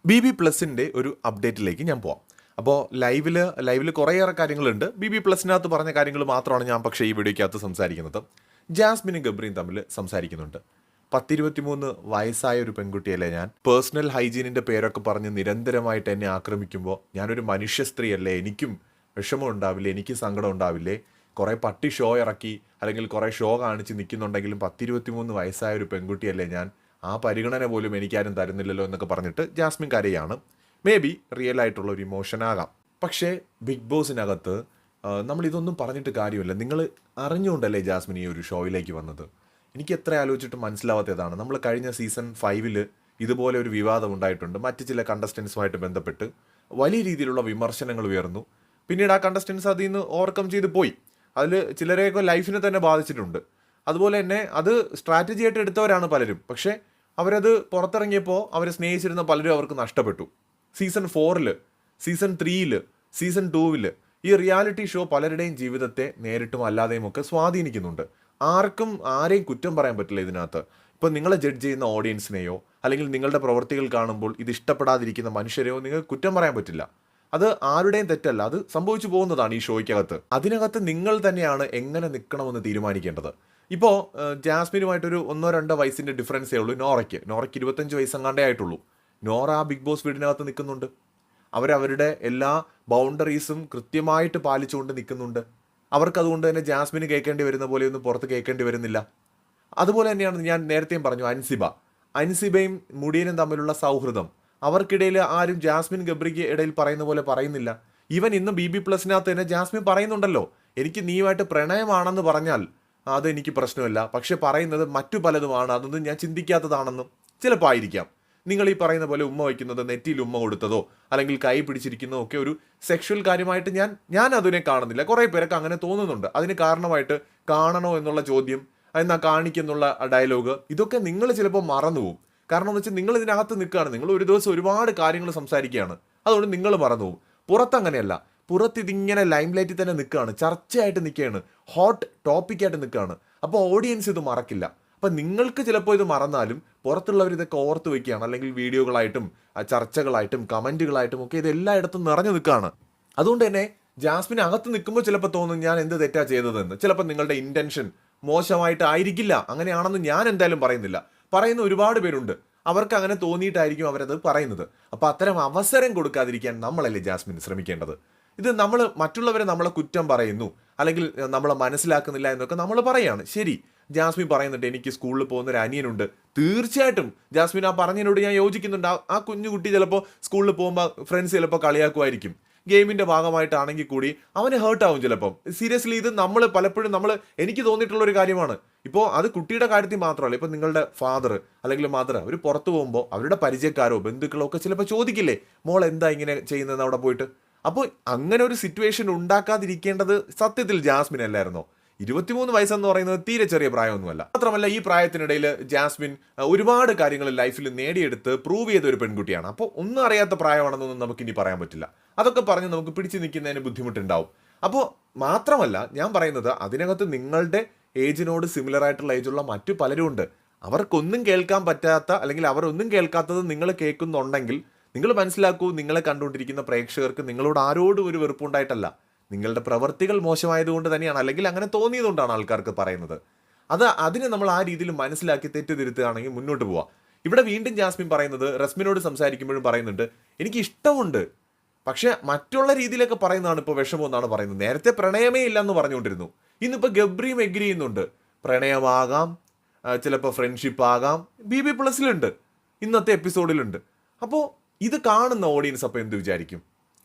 BB+ ഒരു അപ്ഡേറ്റിലേക്ക് ഞാൻ പോവാം. അപ്പോൾ ലൈവിൽ കുറേയേറെ കാര്യങ്ങളുണ്ട്. BB+നകത്ത് പറഞ്ഞ കാര്യങ്ങൾ മാത്രമാണ് ഞാൻ പക്ഷേ ഈ വീഡിയോയ്ക്കകത്ത് സംസാരിക്കുന്നത്. ജാസ്മിനും ഗബ്രിയും തമ്മിൽ സംസാരിക്കുന്നുണ്ട്. 10-23 വയസ്സായ ഒരു പെൺകുട്ടിയല്ലേ ഞാൻ. പേഴ്സണൽ ഹൈജീനിൻ്റെ പേരൊക്കെ പറഞ്ഞ് നിരന്തരമായിട്ട് എന്നെ ആക്രമിക്കുമ്പോൾ ഞാനൊരു മനുഷ്യ സ്ത്രീയല്ലേ, എനിക്കും വിഷമം ഉണ്ടാവില്ലേ, എനിക്ക് സങ്കടം ഉണ്ടാവില്ലേ? കുറേ പട്ടി ഷോ ഇറക്കി അല്ലെങ്കിൽ കുറേ ഷോ കാണിച്ച് നിൽക്കുന്നുണ്ടെങ്കിലും 10-23 വയസ്സായ ഒരു പെൺകുട്ടിയല്ലേ ഞാൻ, ആ പരിഗണന പോലും എനിക്കാരും തരുന്നില്ലല്ലോ എന്നൊക്കെ പറഞ്ഞിട്ട് ജാസ്മിൻ കരയാണ്. മേ ബി റിയൽ ആയിട്ടുള്ള ഒരു ഇമോഷൻ ആകാം. പക്ഷേ ബിഗ് ബോസിനകത്ത് നമ്മളിതൊന്നും പറഞ്ഞിട്ട് കാര്യമില്ല. നിങ്ങൾ അറിഞ്ഞുകൊണ്ടല്ലേ ജാസ്മിൻ ഈ ഒരു ഷോയിലേക്ക് വന്നത്? എനിക്ക് എത്ര ആലോചിച്ചിട്ട് മനസ്സിലാവാത്തതാണ്. നമ്മൾ കഴിഞ്ഞ സീസൺ 5 ഇതുപോലെ ഒരു വിവാദം ഉണ്ടായിട്ടുണ്ട്. മറ്റ് ചില കണ്ടസ്റ്റൻസുമായിട്ട് ബന്ധപ്പെട്ട് വലിയ രീതിയിലുള്ള വിമർശനങ്ങൾ ഉയർന്നു. പിന്നീട് ആ കണ്ടസ്റ്റൻസ് അതിൽ നിന്ന് ഓവർകം ചെയ്ത് പോയി. അതിൽ ചിലരെയൊക്കെ ലൈഫിനെ തന്നെ ബാധിച്ചിട്ടുണ്ട്. അതുപോലെ തന്നെ അത് സ്ട്രാറ്റജി ആയിട്ട് എടുത്തവരാണ് പലരും. പക്ഷേ അവരത് പുറത്തിറങ്ങിയപ്പോൾ അവരെ സ്നേഹിച്ചിരുന്ന പലരും അവർക്ക് നഷ്ടപ്പെട്ടു. സീസൺ 4 സീസൺ 3 സീസൺ 2 ഈ റിയാലിറ്റി ഷോ പലരുടെയും ജീവിതത്തെ നേരിട്ടും അല്ലാതെയും ഒക്കെ സ്വാധീനിക്കുന്നുണ്ട്. ആർക്കും ആരെയും കുറ്റം പറയാൻ പറ്റില്ല ഇതിനകത്ത്. ഇപ്പം നിങ്ങളെ ജഡ്ജ് ചെയ്യുന്ന ഓഡിയൻസിനെയോ അല്ലെങ്കിൽ നിങ്ങളുടെ പ്രവൃത്തികൾ കാണുമ്പോൾ ഇത് ഇഷ്ടപ്പെടാതിരിക്കുന്ന മനുഷ്യരെയോ നിങ്ങൾക്ക് കുറ്റം പറയാൻ പറ്റില്ല. അത് ആരുടെയും തെറ്റല്ല, അത് സംഭവിച്ചു പോകുന്നതാണ് ഈ ഷോയ്ക്കകത്ത്. അതിനകത്ത് നിങ്ങൾ തന്നെയാണ് എങ്ങനെ നിൽക്കണമെന്ന് തീരുമാനിക്കേണ്ടത്. ഇപ്പോൾ ജാസ്മിനുമായിട്ടൊരു 1-2 വയസ്സിൻ്റെ ഡിഫറൻസേ ഉള്ളൂ നോറയ്ക്ക് 25 വയസ്സെങ്ങാണ്ടേ ആയിട്ടുള്ളൂ. നോറ ആ ബിഗ് ബോസ് വീടിനകത്ത് നിൽക്കുന്നുണ്ട്. അവരവരുടെ എല്ലാ ബൗണ്ടറീസും കൃത്യമായിട്ട് പാലിച്ചുകൊണ്ട് നിൽക്കുന്നുണ്ട്. അവർക്കതുകൊണ്ട് തന്നെ ജാസ്മിന് കേൾക്കേണ്ടി വരുന്ന പോലെയൊന്നും പുറത്ത് കേൾക്കേണ്ടി വരുന്നില്ല. അതുപോലെ തന്നെയാണ് ഞാൻ നേരത്തെയും പറഞ്ഞു, അൻസിബയും മുടിയനും തമ്മിലുള്ള സൗഹൃദം, അവർക്കിടയിൽ ആരും ജാസ്മിൻ ഗബ്രിക്ക് ഇടയിൽ പറയുന്ന പോലെ പറയുന്നില്ല. ഈവൻ ഇന്ന് BB+നകത്ത് തന്നെ ജാസ്മിൻ പറയുന്നുണ്ടല്ലോ, എനിക്ക് നീയുമായിട്ട് പ്രണയമാണെന്ന് പറഞ്ഞാൽ അതെനിക്ക് പ്രശ്നമില്ല, പക്ഷെ പറയുന്നത് മറ്റു പലതുമാണ്, അതൊന്നും ഞാൻ ചിന്തിക്കാത്തതാണെന്നും ചിലപ്പോൾ ആയിരിക്കാം. നിങ്ങൾ ഈ പറയുന്ന പോലെ ഉമ്മ വയ്ക്കുന്നത്, നെറ്റിയിൽ ഉമ്മ കൊടുത്തതോ അല്ലെങ്കിൽ കൈ പിടിച്ചിരിക്കുന്നതോ ഒക്കെ ഒരു സെക്ഷൽ കാര്യമായിട്ട് ഞാൻ അതിനെ കാണുന്നില്ല. കുറേ പേരൊക്കെ അങ്ങനെ തോന്നുന്നുണ്ട്. അതിന് കാരണമായിട്ട് കാണണോ എന്നുള്ള ചോദ്യം, എന്നാൽ കാണിക്കുന്നുള്ള ഡയലോഗ്, ഇതൊക്കെ നിങ്ങൾ ചിലപ്പോൾ മറന്നുപോകും. കാരണം എന്ന് വെച്ചാൽ നിങ്ങൾ ഇതിനകത്ത് നിൽക്കുകയാണ്, നിങ്ങൾ ഒരു ദിവസം ഒരുപാട് കാര്യങ്ങൾ സംസാരിക്കുകയാണ്, അതുകൊണ്ട് നിങ്ങൾ മറന്നുപോകും. പുറത്തങ്ങനെയല്ല, പുറത്ത് ഇതിങ്ങനെ ലൈം ലൈറ്റിൽ തന്നെ നിൽക്കുകയാണ്, ചർച്ചയായിട്ട് നിൽക്കുകയാണ്, ഹോട്ട് ടോപ്പിക്കായിട്ട് നിൽക്കുകയാണ്. അപ്പോൾ ഓഡിയൻസ് ഇത് മറക്കില്ല. അപ്പം നിങ്ങൾക്ക് ചിലപ്പോൾ ഇത് മറന്നാലും പുറത്തുള്ളവർ ഇതൊക്കെ ഓർത്ത് വയ്ക്കുകയാണ്, അല്ലെങ്കിൽ വീഡിയോകളായിട്ടും ചർച്ചകളായിട്ടും കമൻറ്റുകളായിട്ടും ഒക്കെ ഇത് എല്ലായിടത്തും നിറഞ്ഞു നിൽക്കുകയാണ്. അതുകൊണ്ട് തന്നെ ജാസ്മിൻ അകത്ത് നിൽക്കുമ്പോൾ ചിലപ്പോൾ തോന്നും ഞാൻ എന്ത് തെറ്റാ ചെയ്തതെന്ന്. ചിലപ്പോൾ നിങ്ങളുടെ ഇൻറ്റൻഷൻ മോശമായിട്ടായിരിക്കില്ല, അങ്ങനെയാണെന്ന് ഞാൻ എന്തായാലും പറയുന്നില്ല. പറയുന്ന ഒരുപാട് പേരുണ്ട്, അവർക്ക് അങ്ങനെ തോന്നിയിട്ടായിരിക്കും അവരത് പറയുന്നത്. അപ്പോൾ അത്തരം അവസരം കൊടുക്കാതിരിക്കാൻ നമ്മളല്ലേ ജാസ്മിൻ ശ്രമിക്കേണ്ടത്. ഇത് നമ്മൾ മറ്റുള്ളവരെ നമ്മളെ കുറ്റം പറയുന്നു അല്ലെങ്കിൽ നമ്മളെ മനസ്സിലാക്കുന്നില്ല എന്നൊക്കെ നമ്മൾ പറയാണ്. ശരി, ജാസ്മിൻ പറയുന്നുണ്ട് എനിക്ക് സ്കൂളിൽ പോകുന്ന ഒരു അനിയനുണ്ട്. തീർച്ചയായിട്ടും ജാസ്മിൻ ആ പറഞ്ഞതിനോട് ഞാൻ യോജിക്കുന്നുണ്ട്. ആ കുഞ്ഞുകുട്ടി ചിലപ്പോൾ സ്കൂളിൽ പോകുമ്പോൾ ഫ്രണ്ട്സ് ചിലപ്പോൾ കളിയാക്കുമായിരിക്കും. ഗെയിമിൻ്റെ ഭാഗമായിട്ടാണെങ്കിൽ കൂടി അവന് ഹേർട്ടാവും ചിലപ്പം. സീരിയസ്ലി ഇത് നമ്മൾ പലപ്പോഴും എനിക്ക് തോന്നിയിട്ടുള്ളൊരു കാര്യമാണ്. ഇപ്പോൾ അത് കുട്ടിയുടെ കാര്യത്തിൽ മാത്രമല്ല, ഇപ്പോൾ നിങ്ങളുടെ ഫാദർ അല്ലെങ്കിൽ മദർ അവർ പുറത്തു പോകുമ്പോൾ അവരുടെ പരിചയക്കാരോ ബന്ധുക്കളോ ഒക്കെ ചിലപ്പോൾ ചോദിക്കില്ലേ, മോൾ എന്താ ഇങ്ങനെ ചെയ്യുന്നതെന്ന് അവിടെ പോയിട്ട്. അപ്പോൾ അങ്ങനെ ഒരു സിറ്റുവേഷൻ ഉണ്ടാക്കാതിരിക്കേണ്ടത് സത്യത്തിൽ ജാസ്മിൻ അല്ലായിരുന്നോ? 23 വയസ്സെന്ന് പറയുന്നത് തീരെ ചെറിയ പ്രായമൊന്നുമല്ല. മാത്രമല്ല ഈ പ്രായത്തിനിടയിൽ ജാസ്മിൻ ഒരുപാട് കാര്യങ്ങൾ ലൈഫിൽ നേടിയെടുത്ത് പ്രൂവ് ചെയ്ത ഒരു പെൺകുട്ടിയാണ്. അപ്പോൾ ഒന്നും അറിയാത്ത പ്രായമാണെന്നൊന്നും നമുക്കിനി പറയാൻ പറ്റില്ല. അതൊക്കെ പറഞ്ഞ് നമുക്ക് പിടിച്ചു നിൽക്കുന്നതിന് ബുദ്ധിമുട്ടുണ്ടാവും. അപ്പോൾ മാത്രമല്ല ഞാൻ പറയുന്നത്, അതിനകത്ത് നിങ്ങളുടെ ഏജിനോട് സിമിലർ ആയിട്ടുള്ള ഏജുള്ള മറ്റു പലരും ഉണ്ട്. അവർക്കൊന്നും കേൾക്കാൻ പറ്റാത്ത അല്ലെങ്കിൽ അവരൊന്നും കേൾക്കാത്തത് നിങ്ങൾ കേൾക്കുന്നുണ്ടെങ്കിൽ നിങ്ങൾ മനസ്സിലാക്കൂ, നിങ്ങളെ കണ്ടുകൊണ്ടിരിക്കുന്ന പ്രേക്ഷകർക്ക് നിങ്ങളോട് ആരോടും ഒരു വെറുപ്പുണ്ടായിട്ടല്ല, നിങ്ങളുടെ പ്രവർത്തികൾ മോശമായതുകൊണ്ട് തന്നെയാണ്, അല്ലെങ്കിൽ അങ്ങനെ തോന്നിയതുകൊണ്ടാണ് ആൾക്കാർക്ക് പറയുന്നത്. അതിനെ നമ്മൾ ആ രീതിയിൽ മനസ്സിലാക്കി തെറ്റുതിരുത്തുകയാണെങ്കിൽ മുന്നോട്ട് പോവാം. ഇവിടെ വീണ്ടും ജാസ്മിൻ പറയുന്നത്, റസ്മിനോട് സംസാരിക്കുമ്പോഴും പറയുന്നുണ്ട് എനിക്ക് ഇഷ്ടമുണ്ട്, പക്ഷെ മറ്റുള്ള രീതിയിലൊക്കെ പറയുന്നതാണ് ഇപ്പോൾ വിഷമമെന്നാണ് പറയുന്നത്. നേരത്തെ പ്രണയമേ ഇല്ലെന്ന് പറഞ്ഞുകൊണ്ടിരുന്നു, ഇന്നിപ്പോൾ ഗബ്രിയും എഗ്രി ചെയ്യുന്നുണ്ട്. പ്രണയമാകാം, ചിലപ്പോൾ ഫ്രണ്ട്ഷിപ്പ് ആകാം, BB+ലുണ്ട്, ഇന്നത്തെ എപ്പിസോഡിലുണ്ട്. അപ്പോൾ ഇത് കാണുന്ന ഓഡിയൻസ് അപ്പോൾ എന്ത് വിചാരിക്കും?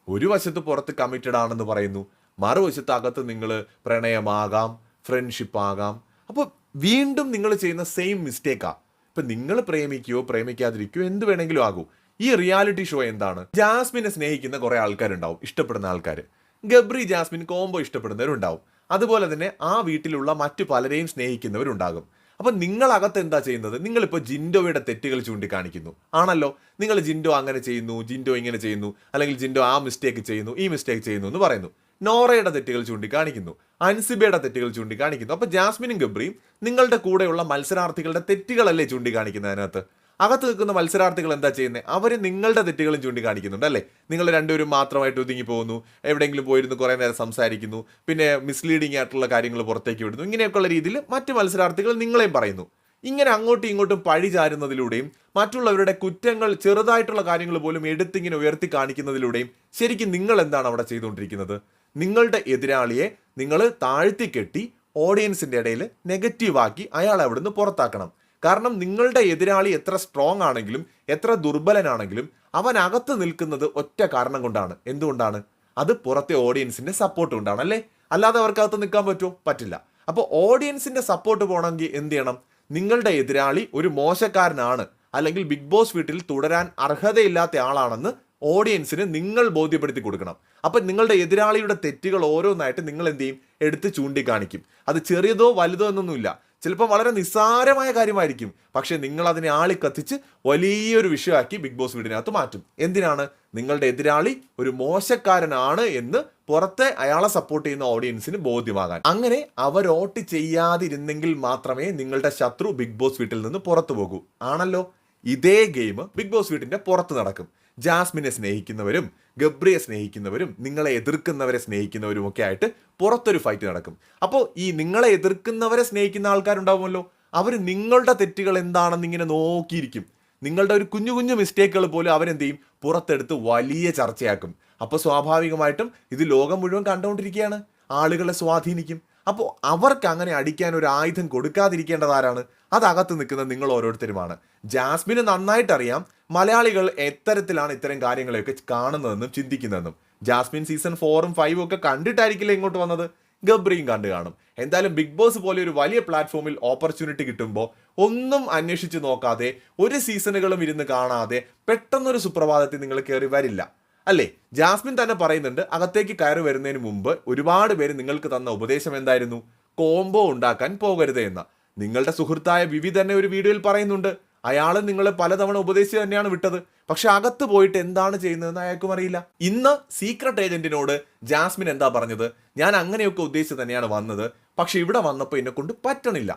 ഒരു വശത്ത് പുറത്ത് കമ്മിറ്റഡ് ആണെന്ന് പറയുന്നു, മറുവശത്ത് അകത്ത് നിങ്ങൾ പ്രണയമാകാം, ഫ്രണ്ട്ഷിപ്പ് ആകാം. അപ്പോൾ വീണ്ടും നിങ്ങൾ ചെയ്യുന്ന സെയിം മിസ്റ്റേക്കാ. ഇപ്പം നിങ്ങൾ പ്രേമിക്കുകയോ പ്രേമിക്കാതിരിക്കുകയോ എന്ത് വേണമെങ്കിലും ആകൂ. ഈ റിയാലിറ്റി ഷോ എന്താണ്? ജാസ്മിനെ സ്നേഹിക്കുന്ന കുറേ ആൾക്കാരുണ്ടാവും, ഇഷ്ടപ്പെടുന്ന ആൾക്കാർ. ഗബ്രി ജാസ്മിൻ കോംബോ ഇഷ്ടപ്പെടുന്നവരുണ്ടാവും. അതുപോലെ തന്നെ ആ വീട്ടിലുള്ള മറ്റു പലരെയും സ്നേഹിക്കുന്നവരുണ്ടാകും. അപ്പം നിങ്ങളകത്ത് എന്താ ചെയ്യുന്നത്? നിങ്ങളിപ്പോൾ ജിൻഡോയുടെ തെറ്റുകൾ ചൂണ്ടിക്കാണിക്കുന്നു ആണല്ലോ. നിങ്ങൾ ജിൻഡോ അങ്ങനെ ചെയ്യുന്നു, ജിൻഡോ ഇങ്ങനെ ചെയ്യുന്നു, അല്ലെങ്കിൽ ജിൻഡോ ആ മിസ്റ്റേക്ക് ചെയ്യുന്നു, ഈ മിസ്റ്റേക്ക് ചെയ്യുന്നു എന്ന് പറയുന്നു. നോറയുടെ തെറ്റുകൾ ചൂണ്ടിക്കാണിക്കുന്നു, അൻസിബയുടെ തെറ്റുകൾ ചൂണ്ടിക്കാണിക്കുന്നു. അപ്പോൾ ജാസ്മിനും ഗബ്രിയും നിങ്ങളുടെ കൂടെയുള്ള മത്സരാർത്ഥികളുടെ തെറ്റുകളല്ലേ ചൂണ്ടിക്കാണിക്കുന്നത് അതിനകത്ത്? അകത്ത് നിൽക്കുന്ന മത്സരാർത്ഥികൾ എന്താ ചെയ്യുന്നത്? അവർ നിങ്ങളുടെ തെറ്റുകളും ചൂണ്ടിക്കാണിക്കുന്നുണ്ട് അല്ലേ? നിങ്ങൾ രണ്ടുപേരും മാത്രമായിട്ട് ഒതുങ്ങി പോകുന്നു, എവിടെയെങ്കിലും പോയിരുന്നു കുറേ നേരം സംസാരിക്കുന്നു, പിന്നെ മിസ്ലീഡിംഗ് ആയിട്ടുള്ള കാര്യങ്ങൾ പുറത്തേക്ക് വിടുന്നു, ഇങ്ങനെയൊക്കെയുള്ള രീതിയിൽ മറ്റ് മത്സരാർത്ഥികൾ നിങ്ങളെയും പറയുന്നു. ഇങ്ങനെ അങ്ങോട്ടും ഇങ്ങോട്ടും പഴി ചാരുന്നതിലൂടെയും മറ്റുള്ളവരുടെ കുറ്റങ്ങൾ, ചെറുതായിട്ടുള്ള കാര്യങ്ങൾ പോലും എടുത്തിങ്ങനെ ഉയർത്തി കാണിക്കുന്നതിലൂടെയും ശരിക്കും നിങ്ങൾ എന്താണ് അവിടെ ചെയ്തുകൊണ്ടിരിക്കുന്നത്? നിങ്ങളുടെ എതിരാളിയെ നിങ്ങൾ താഴ്ത്തിക്കെട്ടി ഓഡിയൻസിന്റെ ഇടയിൽ നെഗറ്റീവാക്കി അയാളെ അവിടുന്ന് പുറത്താക്കണം. കാരണം നിങ്ങളുടെ എതിരാളി എത്ര സ്ട്രോങ് ആണെങ്കിലും എത്ര ദുർബലനാണെങ്കിലും അവൻ അകത്ത് നിൽക്കുന്നത് ഒറ്റ കാരണം കൊണ്ടാണ്. എന്തുകൊണ്ടാണ്? അത് പുറത്തെ ഓഡിയൻസിന്റെ സപ്പോർട്ട് കൊണ്ടാണ് അല്ലേ? അല്ലാതെ അവർക്ക് അകത്ത് നിൽക്കാൻ പറ്റുമോ? പറ്റില്ല. അപ്പോൾ ഓഡിയൻസിന്റെ സപ്പോർട്ട് പോകണമെങ്കിൽ എന്ത് ചെയ്യണം? നിങ്ങളുടെ എതിരാളി ഒരു മോശക്കാരനാണ്, അല്ലെങ്കിൽ ബിഗ് ബോസ് വീട്ടിൽ തുടരാൻ അർഹതയില്ലാത്ത ആളാണെന്ന് ഓഡിയൻസിന് നിങ്ങൾ ബോധ്യപ്പെടുത്തി കൊടുക്കണം. അപ്പം നിങ്ങളുടെ എതിരാളിയുടെ തെറ്റുകൾ ഓരോന്നായിട്ട് നിങ്ങൾ എന്ത് ചെയ്യും? എടുത്ത് ചൂണ്ടിക്കാണിക്കും. അത് ചെറിയതോ വലുതോ എന്നൊന്നുമില്ല, ചിലപ്പോൾ വളരെ നിസ്സാരമായ കാര്യമായിരിക്കും. പക്ഷെ നിങ്ങൾ അതിനെ ആളിക്കത്തിച്ച് വലിയൊരു വിഷയമാക്കി ബിഗ് ബോസ് വീടിനകത്ത് മാറ്റും. എന്തിനാണ്? നിങ്ങളുടെ എതിരാളി ഒരു മോശക്കാരനാണ് എന്ന് പുറത്തെ അയാളെ സപ്പോർട്ട് ചെയ്യുന്ന ഓഡിയൻസിന് ബോധ്യമാകാൻ. അങ്ങനെ അവർ വോട്ട് ചെയ്യാതിരുന്നെങ്കിൽ മാത്രമേ നിങ്ങളുടെ ശത്രു ബിഗ് ബോസ് വീട്ടിൽ നിന്ന് പുറത്തു പോകൂ. ആണല്ലോ? ഇതേ ഗെയിം ബിഗ് ബോസ് വീട്ടിന്റെ പുറത്ത് നടക്കും. ജാസ്മിനെ സ്നേഹിക്കുന്നവരും ഗബ്രിയെ സ്നേഹിക്കുന്നവരും നിങ്ങളെ എതിർക്കുന്നവരെ സ്നേഹിക്കുന്നവരും ഒക്കെ ആയിട്ട് പുറത്തൊരു ഫൈറ്റ് നടക്കും. അപ്പോൾ ഈ നിങ്ങളെ എതിർക്കുന്നവരെ സ്നേഹിക്കുന്ന ആൾക്കാരുണ്ടാവുമല്ലോ, അവർ നിങ്ങളുടെ തെറ്റുകൾ എന്താണെന്ന് ഇങ്ങനെ നോക്കിയിരിക്കും. നിങ്ങളുടെ ഒരു കുഞ്ഞു കുഞ്ഞു മിസ്റ്റേക്കുകൾ പോലും അവരെന്ത് ചെയ്യും? പുറത്തെടുത്ത് വലിയ ചർച്ചയാക്കും. അപ്പോൾ സ്വാഭാവികമായിട്ടും ഇത് ലോകം മുഴുവൻ കണ്ടുകൊണ്ടിരിക്കുകയാണ്, ആളുകളെ സ്വാധീനിക്കും. അപ്പോൾ അവർക്ക് അങ്ങനെ അടിക്കാൻ ഒരു ആയുധം കൊടുക്കാതിരിക്കേണ്ടത് ആരാണ്? അതകത്ത് നിൽക്കുന്ന നിങ്ങൾ ഓരോരുത്തരുമാണ്. ജാസ്മിന് നന്നായിട്ട് അറിയാം മലയാളികൾ എത്തരത്തിലാണ് ഇത്തരം കാര്യങ്ങളെയൊക്കെ കാണുന്നതെന്നും ചിന്തിക്കുന്നതെന്നും. ജാസ്മിൻ സീസൺ 4ഉം 5ഉം ഒക്കെ കണ്ടിട്ടായിരിക്കില്ല ഇങ്ങോട്ട് വന്നത്, ഗബ്രിയും കണ്ടു കാണും. എന്തായാലും ബിഗ് ബോസ് പോലെ ഒരു വലിയ പ്ലാറ്റ്ഫോമിൽ ഓപ്പർച്യൂണിറ്റി കിട്ടുമ്പോൾ ഒന്നും അന്വേഷിച്ച് നോക്കാതെ, ഒരു സീസണുകളും ഇരുന്ന് കാണാതെ പെട്ടെന്നൊരു സുപ്രഭാതത്തിൽ നിങ്ങൾ കയറി വരില്ല അല്ലേ? ജാസ്മിൻ തന്നെ പറയുന്നുണ്ട്, അകത്തേക്ക് കയറി വരുന്നതിന് മുമ്പ് ഒരുപാട് പേര് നിങ്ങൾക്ക് തന്ന ഉപദേശം എന്തായിരുന്നു? കോംബോ ഉണ്ടാക്കാൻ പോകരുത് എന്ന. നിങ്ങളുടെ സുഹൃത്തായ വിവി തന്നെ ഒരു വീഡിയോയിൽ പറയുന്നുണ്ട്, അയാൾ നിങ്ങളെ പലതവണ ഉപദേശിച്ച് തന്നെയാണ് വിട്ടത്, പക്ഷെ അകത്ത് പോയിട്ട് എന്താണ് ചെയ്യുന്നതെന്ന് അയാൾക്കും അറിയില്ല. ഇന്ന് സീക്രട്ട് ഏജന്റിനോട് ജാസ്മിൻ എന്താ പറഞ്ഞത്? ഞാൻ അങ്ങനെയൊക്കെ ഉദ്ദേശിച്ച് തന്നെയാണ് വന്നത്, പക്ഷെ ഇവിടെ വന്നപ്പോൾ എന്നെ കൊണ്ട് പറ്റണില്ല.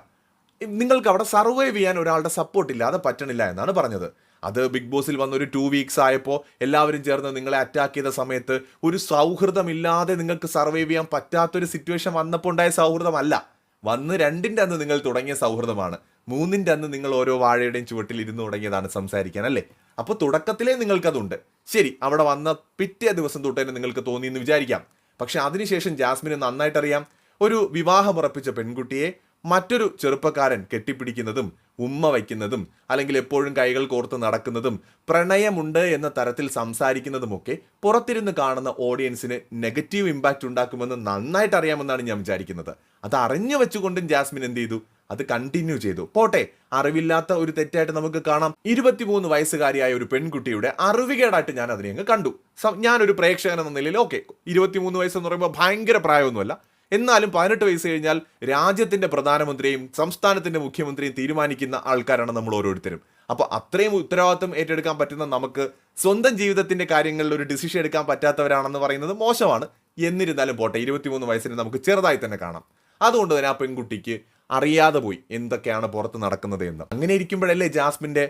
നിങ്ങൾക്ക് അവിടെ സർവൈവ് ചെയ്യാൻ ഒരാളുടെ സപ്പോർട്ട് ഇല്ലാതെ പറ്റണില്ല എന്നാണ് പറഞ്ഞത്. അത് ബിഗ് ബോസിൽ വന്നൊരു 2 വീക്സ് ആയപ്പോൾ എല്ലാവരും ചേർന്ന് നിങ്ങളെ അറ്റാക്ക് ചെയ്ത സമയത്ത് ഒരു സൗഹൃദമില്ലാതെ നിങ്ങൾക്ക് സർവൈവ് ചെയ്യാൻ പറ്റാത്തൊരു സിറ്റുവേഷൻ വന്നപ്പോൾ ഉണ്ടായ സൗഹൃദമല്ല. വന്ന് 2ന്റെ അന്ന് നിങ്ങൾ തുടങ്ങിയ സൗഹൃദമാണ്. 3ന്റെ അന്ന് നിങ്ങൾ ഓരോ വാഴയുടെയും ചുവട്ടിൽ ഇരുന്ന് തുടങ്ങിയതാണ് സംസാരിക്കാൻ അല്ലേ? അപ്പോൾ തുടക്കത്തിലേ നിങ്ങൾക്കതുണ്ട്. ശരി, അവിടെ വന്ന പിറ്റേ ദിവസം തൊട്ട് തന്നെ നിങ്ങൾക്ക് തോന്നി എന്ന് വിചാരിക്കാം. പക്ഷെ അതിനുശേഷം ജാസ്മിന് നന്നായിട്ടറിയാം, ഒരു വിവാഹമുറപ്പിച്ച പെൺകുട്ടിയെ മറ്റൊരു ചെറുപ്പക്കാരൻ കെട്ടിപ്പിടിക്കുന്നതും ഉമ്മ വയ്ക്കുന്നതും അല്ലെങ്കിൽ എപ്പോഴും കൈകൾ കോർത്ത് നടക്കുന്നതും പ്രണയമുണ്ട് എന്ന തരത്തിൽ സംസാരിക്കുന്നതുമൊക്കെ പുറത്തിരുന്ന് കാണുന്ന ഓഡിയൻസിന് നെഗറ്റീവ് ഇമ്പാക്റ്റ് ഉണ്ടാക്കുമെന്ന് നന്നായിട്ട് അറിയാമെന്നാണ് ഞാൻ വിചാരിക്കുന്നത്. അത് അറിഞ്ഞു വെച്ചുകൊണ്ടും ജാസ്മിൻ എന്ത് ചെയ്തു? അത് കണ്ടിന്യൂ ചെയ്തു. പോട്ടെ, അറിവില്ലാത്ത ഒരു തെറ്റായിട്ട് നമുക്ക് കാണാം. 23 വയസ്സുകാരിയായ ഒരു പെൺകുട്ടിയുടെ അറിവുകേടായിട്ട് ഞാൻ അതിനെ അങ്ങ് കണ്ടു. ഞാനൊരു പ്രേക്ഷകൻ എന്ന നിലയിൽ ഓക്കെ, 23 വയസ്സെന്ന് പറയുമ്പോൾ ഭയങ്കര പ്രായമൊന്നുമല്ല, എന്നാലും 18 വയസ്സ് കഴിഞ്ഞാൽ രാജ്യത്തിന്റെ പ്രധാനമന്ത്രിയും സംസ്ഥാനത്തിന്റെ മുഖ്യമന്ത്രിയും തീരുമാനിക്കുന്ന ആൾക്കാരാണ് നമ്മൾ ഓരോരുത്തരും. അപ്പോൾ അത്രയും ഉത്തരവാദിത്വം ഏറ്റെടുക്കാൻ പറ്റുന്ന നമുക്ക് സ്വന്തം ജീവിതത്തിന്റെ കാര്യങ്ങളിൽ ഒരു ഡിസിഷൻ എടുക്കാൻ പറ്റാത്തവരാണെന്ന് പറയുന്നത് മോശമാണ്. എന്നിരുന്നാലും പോട്ടെ, 23 വയസ്സിന് നമുക്ക് ചെറുതായി തന്നെ കാണാം. അതുകൊണ്ട് തന്നെ ആ പെൺകുട്ടിക്ക് അറിയാതെ പോയി എന്തൊക്കെയാണ് പുറത്ത് നടക്കുന്നത് എന്ന്. അങ്ങനെ ഇരിക്കുമ്പോഴല്ലേ ജാസ്മിന്റെ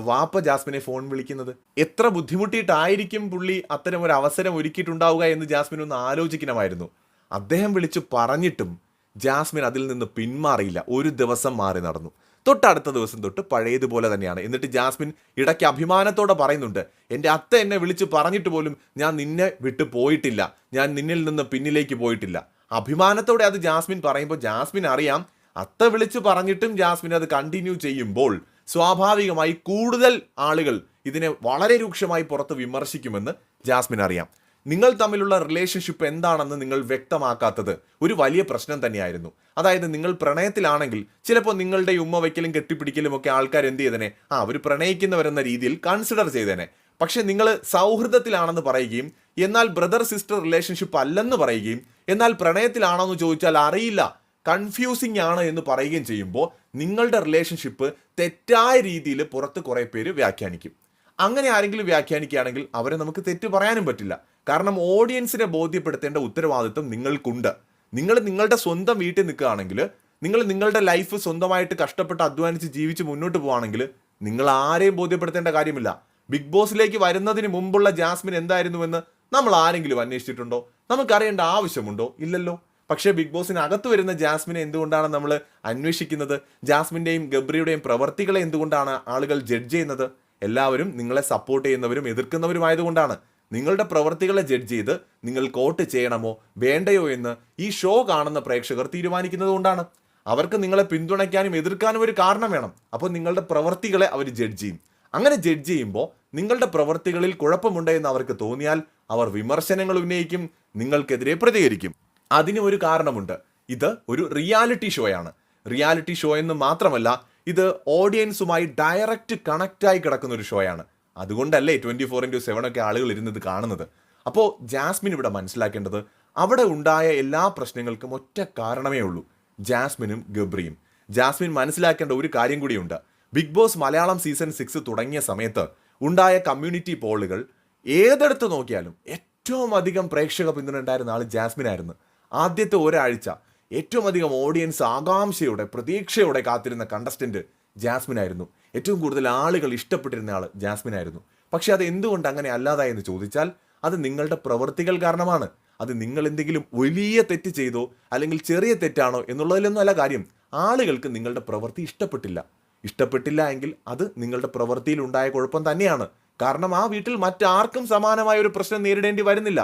വാപ്പ ജാസ്മിനെ ഫോൺ വിളിക്കുന്നത്. എത്ര ബുദ്ധിമുട്ടിയിട്ടായിരിക്കും പുള്ളി അത്തരം ഒരു അവസരം ഒരുക്കിയിട്ടുണ്ടാവുക എന്ന് ജാസ്മിൻ ഒന്ന് ആലോചിക്കണമായിരുന്നു. അദ്ദേഹം വിളിച്ചു പറഞ്ഞിട്ടും ജാസ്മിൻ അതിൽ നിന്ന് പിന്മാറിയില്ല. ഒരു ദിവസം മാറി നടന്നു. തൊട്ടടുത്ത ദിവസം തൊട്ട് പഴയതുപോലെ തന്നെയാണ്. എന്നിട്ട് ജാസ്മിൻ ഇടയ്ക്ക് അഭിമാനത്തോടെ പറയുന്നുണ്ട്, എൻ്റെ അത്ത എന്നെ വിളിച്ച് പറഞ്ഞിട്ട് പോലും ഞാൻ നിന്നെ വിട്ടു പോയിട്ടില്ല, ഞാൻ നിന്നിൽ നിന്ന് പിന്നിലേക്ക് പോയിട്ടില്ല. അഭിമാനത്തോടെ അത് ജാസ്മിൻ പറയുമ്പോൾ ജാസ്മിൻ അറിയാം, അത്ത വിളിച്ച് പറഞ്ഞിട്ടും ജാസ്മിൻ അത് കണ്ടിന്യൂ ചെയ്യുമ്പോൾ സ്വാഭാവികമായി കൂടുതൽ ആളുകൾ ഇതിനെ വളരെ രൂക്ഷമായി പുറത്ത് വിമർശിക്കുമെന്ന് ജാസ്മിൻ അറിയാം. നിങ്ങൾ തമ്മിലുള്ള റിലേഷൻഷിപ്പ് എന്താണെന്ന് നിങ്ങൾ വ്യക്തമാക്കാത്തത് ഒരു വലിയ പ്രശ്നം തന്നെയായിരുന്നു. അതായത് നിങ്ങൾ പ്രണയത്തിലാണെങ്കിൽ ചിലപ്പോൾ നിങ്ങളുടെ ഉമ്മ വയ്ക്കലും കെട്ടിപ്പിടിക്കലും ഒക്കെ ആൾക്കാർ എന്ത് ചെയ്തേനെ, അവർ പ്രണയിക്കുന്നവരെന്ന രീതിയിൽ കൺസിഡർ ചെയ്തേനെ. പക്ഷെ നിങ്ങൾ സൗഹൃദത്തിലാണെന്ന് പറയുകയും എന്നാൽ ബ്രദർ സിസ്റ്റർ റിലേഷൻഷിപ്പ് അല്ലെന്ന് പറയുകയും എന്നാൽ പ്രണയത്തിലാണോ എന്ന് ചോദിച്ചാൽ അറിയില്ല, കൺഫ്യൂസിങ് ആണ് എന്ന് പറയുകയും ചെയ്യുമ്പോൾ നിങ്ങളുടെ റിലേഷൻഷിപ്പ് തെറ്റായ രീതിയിൽ പുറത്ത് കുറേ പേര് വ്യാഖ്യാനിക്കും. അങ്ങനെ ആരെങ്കിലും വ്യാഖ്യാനിക്കുകയാണെങ്കിൽ അവരെ നമുക്ക് തെറ്റ് പറയാനും പറ്റില്ല. കാരണം ഓഡിയൻസിനെ ബോധ്യപ്പെടുത്തേണ്ട ഉത്തരവാദിത്വം നിങ്ങൾക്കുണ്ട്. നിങ്ങൾ നിങ്ങളുടെ സ്വന്തം വീട്ടിൽ നിൽക്കുകയാണെങ്കിൽ, നിങ്ങൾ നിങ്ങളുടെ ലൈഫ് സ്വന്തമായിട്ട് കഷ്ടപ്പെട്ട് അധ്വാനിച്ച് ജീവിച്ച് മുന്നോട്ട് പോവുകയാണെങ്കിൽ നിങ്ങൾ ആരെയും ബോധ്യപ്പെടുത്തേണ്ട കാര്യമില്ല. ബിഗ് ബോസിലേക്ക് വരുന്നതിന് മുമ്പുള്ള ജാസ്മിൻ എന്തായിരുന്നുവെന്ന് നമ്മൾ ആരെങ്കിലും അന്വേഷിച്ചിട്ടുണ്ടോ? നമുക്കറിയേണ്ട ആവശ്യമുണ്ടോ? ഇല്ലല്ലോ. പക്ഷേ ബിഗ് ബോസിന് അകത്ത് വരുന്ന ജാസ്മിനെ എന്തുകൊണ്ടാണ് നമ്മൾ അന്വേഷിക്കുന്നത്? ജാസ്മിൻ്റെയും ഗബ്രിയുടെയും പ്രവർത്തികളെ എന്തുകൊണ്ടാണ് ആളുകൾ ജഡ്ജ് ചെയ്യുന്നത്? എല്ലാവരും നിങ്ങളെ സപ്പോർട്ട് ചെയ്യുന്നവരും എതിർക്കുന്നവരുമായതുകൊണ്ടാണ്. നിങ്ങളുടെ പ്രവർത്തികളെ ജഡ്ജ് ചെയ്ത് നിങ്ങൾ വോട്ട് ചെയ്യണമോ വേണ്ടയോ എന്ന് ഈ ഷോ കാണുന്ന പ്രേക്ഷകർ തീരുമാനിക്കുന്നത് കൊണ്ടാണ്. അവർക്ക് നിങ്ങളെ പിന്തുണയ്ക്കാനും എതിർക്കാനും ഒരു കാരണം വേണം. അപ്പോൾ നിങ്ങളുടെ പ്രവർത്തികളെ അവർ ജഡ്ജ് ചെയ്യും. അങ്ങനെ ജഡ്ജ് ചെയ്യുമ്പോൾ നിങ്ങളുടെ പ്രവർത്തികളിൽ കുഴപ്പമുണ്ട് എന്ന് അവർക്ക് തോന്നിയാൽ അവർ വിമർശനങ്ങൾ ഉന്നയിക്കും, നിങ്ങൾക്കെതിരെ പ്രതികരിക്കും. അതിന് ഒരു കാരണമുണ്ട്. ഇത് ഒരു റിയാലിറ്റി ഷോയാണ്. റിയാലിറ്റി ഷോ എന്ന് മാത്രമല്ല, ഇത് ഓഡിയൻസുമായി ഡയറക്റ്റ് കണക്റ്റായി കിടക്കുന്ന ഒരു ഷോയാണ്. അതുകൊണ്ടല്ലേ 24/7 ഒക്കെ ആളുകൾ ഇരുന്നത് കാണുന്നത്. അപ്പോൾ ജാസ്മിൻ ഇവിടെ മനസ്സിലാക്കേണ്ടത്, അവിടെ ഉണ്ടായ എല്ലാ പ്രശ്നങ്ങൾക്കും ഒറ്റ കാരണമേ ഉള്ളൂ, ജാസ്മിനും ഗബ്രിയും. ജാസ്മിൻ മനസ്സിലാക്കേണ്ട ഒരു കാര്യം കൂടിയുണ്ട്. ബിഗ് ബോസ് മലയാളം സീസൺ 6 തുടങ്ങിയ സമയത്ത് ഉണ്ടായ കമ്മ്യൂണിറ്റി പോളുകൾ ഏതെടുത്ത് നോക്കിയാലും ഏറ്റവും അധികം പ്രേക്ഷക പിന്തുണ ഉണ്ടായിരുന്ന ആൾ ജാസ്മിനായിരുന്നു. ആദ്യത്തെ ഒരാഴ്ച ഏറ്റവും അധികം ഓഡിയൻസ് ആകാംക്ഷയോടെ പ്രതീക്ഷയോടെ കാത്തിരുന്ന കണ്ടസ്റ്റന്റ് ജാസ്മിനായിരുന്നു. ഏറ്റവും കൂടുതൽ ആളുകൾ ഇഷ്ടപ്പെട്ടിരുന്ന ആൾ ജാസ്മിനായിരുന്നു. പക്ഷെ അത് എന്തുകൊണ്ട് അങ്ങനെ അല്ലാതായെന്ന് ചോദിച്ചാൽ അത് നിങ്ങളുടെ പ്രവൃത്തികൾ കാരണമാണ്. അത് നിങ്ങൾ എന്തെങ്കിലും വലിയ തെറ്റ് ചെയ്തോ അല്ലെങ്കിൽ ചെറിയ തെറ്റാണോ എന്നുള്ളതിലൊന്നും അല്ല കാര്യം. ആളുകൾക്ക് നിങ്ങളുടെ പ്രവൃത്തി ഇഷ്ടപ്പെട്ടില്ല എങ്കിൽ അത് നിങ്ങളുടെ പ്രവൃത്തിയിൽ ഉണ്ടായ കുഴപ്പം തന്നെയാണ്. കാരണം ആ വീട്ടിൽ മറ്റാർക്കും സമാനമായ ഒരു പ്രശ്നം നേരിടേണ്ടി വരുന്നില്ല.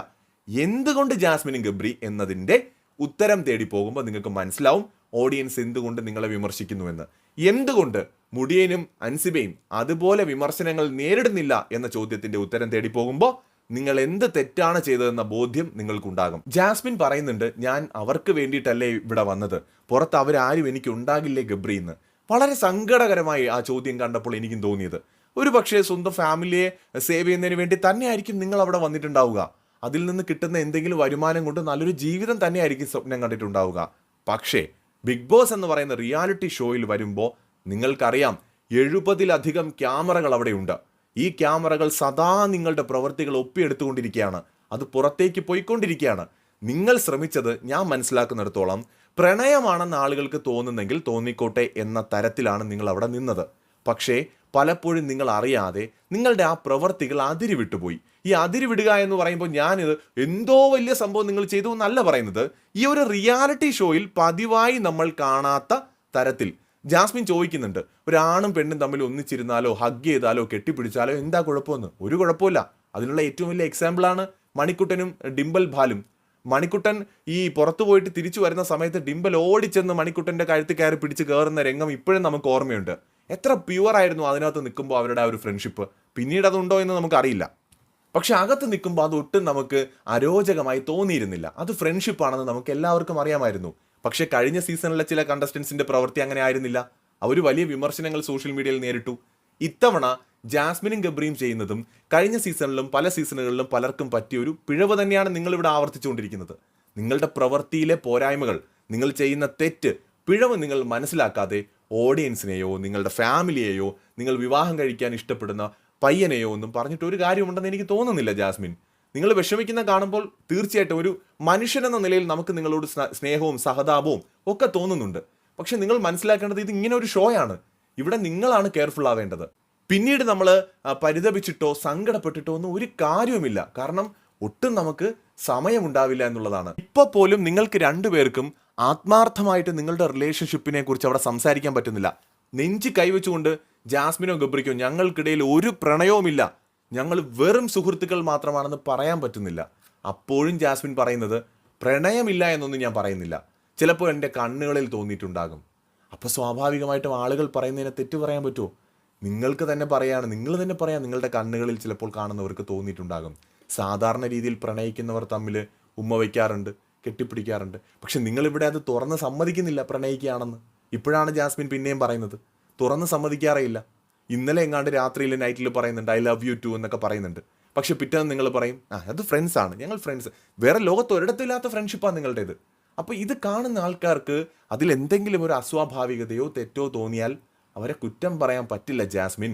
എന്തുകൊണ്ട് ജാസ്മിനും ഗബ്രി എന്നതിൻ്റെ ഉത്തരം തേടി പോകുമ്പോൾ നിങ്ങൾക്ക് മനസ്സിലാവും ഓഡിയൻസ് എന്തുകൊണ്ട് നിങ്ങളെ വിമർശിക്കുന്നുവെന്ന്. എന്തുകൊണ്ട് മുടിയനും അൻസിബയും അതുപോലെ വിമർശനങ്ങൾ നേരിടുന്നില്ല എന്ന ചോദ്യത്തിന്റെ ഉത്തരം തേടി പോകുമ്പോൾ നിങ്ങൾ എന്ത് തെറ്റാണ് ചെയ്തതെന്ന ബോധ്യം നിങ്ങൾക്കുണ്ടാകും. ജാസ്മിൻ പറയുന്നുണ്ട്, ഞാൻ അവർക്ക് വേണ്ടിയിട്ടല്ലേ ഇവിടെ വന്നത്, പുറത്ത് അവരാരും എനിക്ക് ഉണ്ടാകില്ലേ ഗബ്രി എന്ന്. വളരെ സങ്കടകരമായി ആ ചോദ്യം കണ്ടപ്പോൾ എനിക്കും തോന്നിയത്, ഒരു പക്ഷേ സ്വന്തം ഫാമിലിയെ സേവ് ചെയ്യുന്നതിന് വേണ്ടി തന്നെയായിരിക്കും നിങ്ങൾ അവിടെ വന്നിട്ടുണ്ടാവുക. അതിൽ നിന്ന് കിട്ടുന്ന എന്തെങ്കിലും വരുമാനം കൊണ്ട് നല്ലൊരു ജീവിതം തന്നെയായിരിക്കും സ്വപ്നം കണ്ടിട്ടുണ്ടാവുക. പക്ഷേ ബിഗ് ബോസ് എന്ന് പറയുന്ന റിയാലിറ്റി ഷോയിൽ വരുമ്പോൾ നിങ്ങൾക്കറിയാം 70-ലധികം ക്യാമറകൾ അവിടെയുണ്ട്. ഈ ക്യാമറകൾ സദാ നിങ്ങളുടെ പ്രവൃത്തികൾ ഒപ്പിയെടുത്തുകൊണ്ടിരിക്കുകയാണ്. അത് പുറത്തേക്ക് പോയിക്കൊണ്ടിരിക്കുകയാണ്. നിങ്ങൾ ശ്രമിച്ചത് ഞാൻ മനസ്സിലാക്കുന്നിടത്തോളം പ്രണയമാണെന്ന് ആളുകൾക്ക് തോന്നുന്നെങ്കിൽ തോന്നിക്കോട്ടെ എന്ന തരത്തിലാണ് നിങ്ങൾ അവിടെ നിന്നത്. പക്ഷേ പലപ്പോഴും നിങ്ങൾ അറിയാതെ നിങ്ങളുടെ ആ പ്രവർത്തികൾ അതിരുവിട്ടുപോയി. ഈ അതിരുവിടുക എന്ന് പറയുമ്പോൾ ഞാനിത് എന്തോ വലിയ സംഭവം നിങ്ങൾ ചെയ്തു എന്നല്ല പറയുന്നത്. ഈ ഒരു റിയാലിറ്റി ഷോയിൽ പതിവായി നമ്മൾ കാണാത്ത തരത്തിൽ ജാസ്മിൻ ചോദിക്കുന്നുണ്ട്, ഒരാണും പെണ്ണും തമ്മിൽ ഒന്നിച്ചിരുന്നാലോ ഹഗ് ചെയ്താലോ കെട്ടിപ്പിടിച്ചാലോ എന്താ കുഴപ്പമെന്ന്. ഒരു കുഴപ്പമില്ല. അതിനുള്ള ഏറ്റവും വലിയ എക്സാമ്പിളാണ് മണിക്കുട്ടനും ഡിംബൽ ഭാലും. മണിക്കുട്ടൻ ഈ പുറത്തു പോയിട്ട് തിരിച്ചു വരുന്ന സമയത്ത് ഡിംബൽ ഓടിച്ചെന്ന് മണിക്കുട്ടൻ്റെ കഴുത്ത് കയറി പിടിച്ച് കയറുന്ന രംഗം ഇപ്പോഴും നമുക്ക് ഓർമ്മയുണ്ട്. എത്ര പ്യുവറായിരുന്നു അതിനകത്ത് നിൽക്കുമ്പോൾ അവരുടെ ആ ഒരു ഫ്രണ്ട്ഷിപ്പ്. പിന്നീട് അതുണ്ടോ എന്ന് നമുക്കറിയില്ല. പക്ഷെ അകത്ത് നിൽക്കുമ്പോൾ അത് ഒട്ടും നമുക്ക് അരോചകമായി തോന്നിയിരുന്നില്ല. അത് ഫ്രണ്ട്ഷിപ്പാണെന്ന് നമുക്ക് എല്ലാവർക്കും അറിയാമായിരുന്നു. പക്ഷെ കഴിഞ്ഞ സീസണിലെ ചില കണ്ടസ്റ്റൻസിന്റെ പ്രവൃത്തി അങ്ങനെ ആയിരുന്നില്ല. അവർ വലിയ വിമർശനങ്ങൾ സോഷ്യൽ മീഡിയയിൽ നേരിട്ടു. ഇത്തവണ ജാസ്മിനും ഗബ്രിയും ചെയ്യുന്നതും കഴിഞ്ഞ സീസണിലും പല സീസണുകളിലും പലർക്കും പറ്റിയ ഒരു പിഴവ് തന്നെയാണ് നിങ്ങളിവിടെ ആവർത്തിച്ചുകൊണ്ടിരിക്കുന്നത്. നിങ്ങളുടെ പ്രവൃത്തിയിലെ പോരായ്മകൾ, നിങ്ങൾ ചെയ്യുന്ന തെറ്റ്, പിഴവ് നിങ്ങൾ മനസ്സിലാക്കാതെ ഓഡിയൻസിനെയോ നിങ്ങളുടെ ഫാമിലിയെയോ നിങ്ങൾ വിവാഹം കഴിക്കാൻ ഇഷ്ടപ്പെടുന്ന പയ്യനെയോ ഒന്നും പറഞ്ഞിട്ട് ഒരു കാര്യമുണ്ടെന്ന് എനിക്ക് തോന്നുന്നില്ല. ജാസ്മിൻ, നിങ്ങൾ വിഷമിക്കുന്ന കാണുമ്പോൾ തീർച്ചയായിട്ടും ഒരു മനുഷ്യനെന്ന നിലയിൽ നമുക്ക് നിങ്ങളോട് സ്നേഹവും സഹതാപവും ഒക്കെ തോന്നുന്നുണ്ട്. പക്ഷെ നിങ്ങൾ മനസ്സിലാക്കേണ്ടത് ഇത് ഇങ്ങനെ ഒരു ഷോയാണ്. ഇവിടെ നിങ്ങളാണ് കെയർഫുൾ ആവേണ്ടത്. പിന്നീട് നമ്മൾ പരിതപിച്ചിട്ടോ സങ്കടപ്പെട്ടിട്ടോ ഒന്നും ഒരു കാര്യവുമില്ല. കാരണം ഒട്ടും നമുക്ക് സമയമുണ്ടാവില്ല എന്നുള്ളതാണ്. ഇപ്പോൾ പോലും നിങ്ങൾക്ക് രണ്ടുപേർക്കും ആത്മാർത്ഥമായിട്ട് നിങ്ങളുടെ റിലേഷൻഷിപ്പിനെ കുറിച്ച് അവിടെ സംസാരിക്കാൻ പറ്റുന്നില്ല. നെഞ്ചി കൈവച്ചുകൊണ്ട് ജാസ്മിനോ ഗബ്രിക്കോ ഞങ്ങൾക്കിടയിൽ ഒരു പ്രണയവുമില്ല, ഞങ്ങൾ വെറും സുഹൃത്തുക്കൾ മാത്രമാണെന്ന് പറയാൻ പറ്റുന്നില്ല. അപ്പോഴും ജാസ്മിൻ പറയുന്നത് പ്രണയമില്ല എന്നൊന്നും ഞാൻ പറയുന്നില്ല, ചിലപ്പോൾ എൻ്റെ കണ്ണുകളിൽ തോന്നിയിട്ടുണ്ടാകും. അപ്പോൾ സ്വാഭാവികമായിട്ടും ആളുകൾ പറയുന്നതിനെ തെറ്റ് പറയാൻ പറ്റുമോ? നിങ്ങൾക്ക് തന്നെ പറയാണ്, നിങ്ങൾ തന്നെ പറയാം, നിങ്ങളുടെ കണ്ണുകളിൽ ചിലപ്പോൾ കാണുന്നവർക്ക് തോന്നിയിട്ടുണ്ടാകും. സാധാരണ രീതിയിൽ പ്രണയിക്കുന്നവർ തമ്മിൽ ഉമ്മ വയ്ക്കാറുണ്ട്, കെട്ടിപ്പിടിക്കാറുണ്ട്. പക്ഷെ നിങ്ങളിവിടെ അത് തുറന്ന് സമ്മതിക്കുന്നില്ല പ്രണയിക്കുകയാണെന്ന്. ഇപ്പോഴാണ് ജാസ്മിൻ പിന്നെയും പറയുന്നത്. തുറന്ന് സമ്മതിക്കാറേയില്ല. ഇന്നലെ എങ്ങാണ്ട് രാത്രിയിൽ നൈറ്റിൽ പറയുന്നുണ്ട് ഐ ലവ് യു ടു എന്നൊക്കെ പറയുന്നുണ്ട്. പക്ഷെ പിറ്റേന്ന് നിങ്ങൾ പറയും അത് ഫ്രണ്ട്സാണ്, ഞങ്ങൾ ഫ്രണ്ട്സ്. വേറെ ലോകത്ത് ഒരിടത്തില്ലാത്ത ഫ്രണ്ട്ഷിപ്പാണ് നിങ്ങളുടേത്. അപ്പോൾ ഇത് കാണുന്ന ആൾക്കാർക്ക് അതിൽ എന്തെങ്കിലും ഒരു അസ്വാഭാവികതയോ തെറ്റോ തോന്നിയാൽ അവരെ കുറ്റം പറയാൻ പറ്റില്ല ജാസ്മിൻ.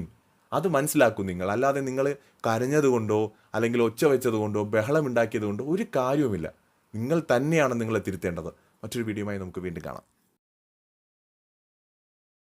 അത് മനസ്സിലാക്കും നിങ്ങൾ. അല്ലാതെ നിങ്ങൾ കരഞ്ഞതുകൊണ്ടോ അല്ലെങ്കിൽ ഒച്ച വെച്ചതുകൊണ്ടോ ബഹളം ഉണ്ടാക്കിയത് കൊണ്ടോ ഒരു കാര്യവുമില്ല. നിങ്ങൾ തന്നെയാണ് നിങ്ങളെ തിരുത്തേണ്ടത്. മറ്റൊരു വീഡിയോയുമായി നമുക്ക് വീണ്ടും കാണാം.